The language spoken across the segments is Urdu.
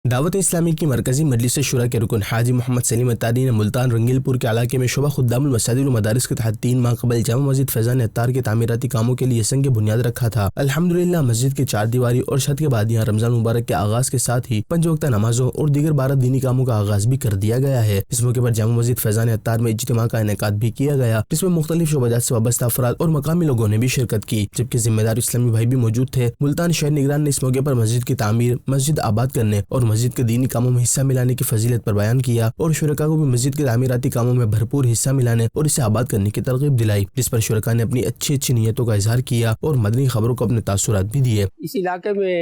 دعوت اسلامی کی مرکزی مجلس شورا کے رکن حاجی محمد سلیم اتاری نے ملتان رنگیل پور کے علاقے میں شعبہ خدام المساجد و مدارس کے تحت 3 ماہ قبل جامع مسجد فیضان اتار کے تعمیراتی کاموں کے لیے سنگ بنیاد رکھا تھا۔ الحمدللہ مسجد کی 4 دیواری اور چھت کے بعد یہاں رمضان مبارک کے آغاز کے ساتھ ہی 5 وقتہ نمازوں اور دیگر 12 دینی کاموں کا آغاز بھی کر دیا گیا ہے۔ اس موقع پر جامع مسجد فیضان اتار میں اجتماع کا انعقاد بھی کیا گیا، جس میں مختلف شعبات سے وابستہ افراد اور مقامی لوگوں نے بھی شرکت کی، جبکہ ذمہ دار اسلامی بھائی بھی موجود تھے۔ ملتان شہر نگران نے اس موقع پر مسجد کی تعمیر، مسجد آباد کرنے اور مسجد کے دینی کاموں میں حصہ ملانے کی فضیلت پر بیان کیا اور شرکاء کو بھی مسجد کے تعمیراتی کاموں میں بھرپور حصہ ملانے اور اسے آباد کرنے کی ترغیب دلائی، جس پر شرکاء نے اپنی اچھی نیتوں کا اظہار کیا اور مدنی خبروں کو اپنے تاثرات بھی دیے۔ اس علاقے میں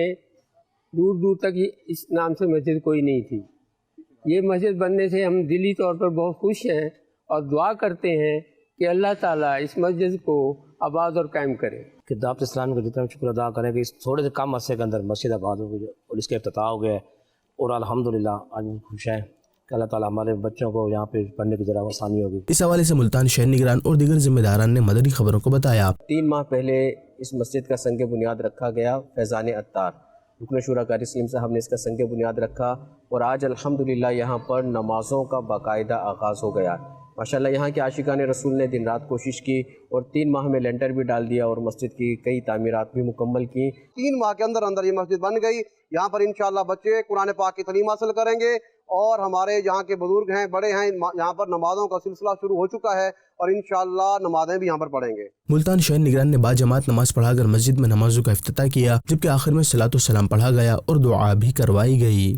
دور دور تک اس نام سے مسجد کوئی نہیں تھی۔ یہ مسجد بننے سے ہم دلی طور پر بہت خوش ہیں اور دعا کرتے ہیں کہ اللہ تعالیٰ اس مسجد کو آباد اور قائم کرے۔ کہ دعوت اسلامی کا جتنا شکر ادا کریں کہ اس تھوڑے سے کم عرصے کے اندر مسجد آباد ہو گئی اور اس کے افتتاح ہو گئے، اور الحمدللہ آج ہم خوش ہیں کہ اللہ تعالیٰ ہمارے بچوں کو یہاں پہ پڑھنے کی ذرا آسانی ہوگی۔ اس حوالے سے ملتان شہر نگران اور دیگر ذمہ داران نے مدنی خبروں کو بتایا۔ 3 ماہ پہلے اس مسجد کا سنگ بنیاد رکھا گیا، فیضان اتار رکن شورا قاری سلیم صاحب نے اس کا سنگ بنیاد رکھا، اور آج الحمدللہ یہاں پر نمازوں کا باقاعدہ آغاز ہو گیا۔ ماشاءاللہ یہاں کے عاشقان رسول نے دن رات کوشش کی اور 3 ماہ میں لینٹر بھی ڈال دیا اور مسجد کی کئی تعمیرات بھی مکمل کی۔ 3 ماہ کے اندر یہ مسجد بن گئی۔ یہاں پر انشاءاللہ بچے قرآن پاک کی تعلیم حاصل کریں گے، اور ہمارے یہاں کے بزرگ ہیں، بڑے ہیں، یہاں پر نمازوں کا سلسلہ شروع ہو چکا ہے اور انشاءاللہ نمازیں بھی یہاں پر پڑھیں گے۔ ملتان شہر نگران نے باجماعت نماز پڑھا کر مسجد میں نمازوں کا افتتاح کیا، جبکہ آخر میں صلاۃ و سلام پڑھا گیا اور دعا بھی کروائی گئی۔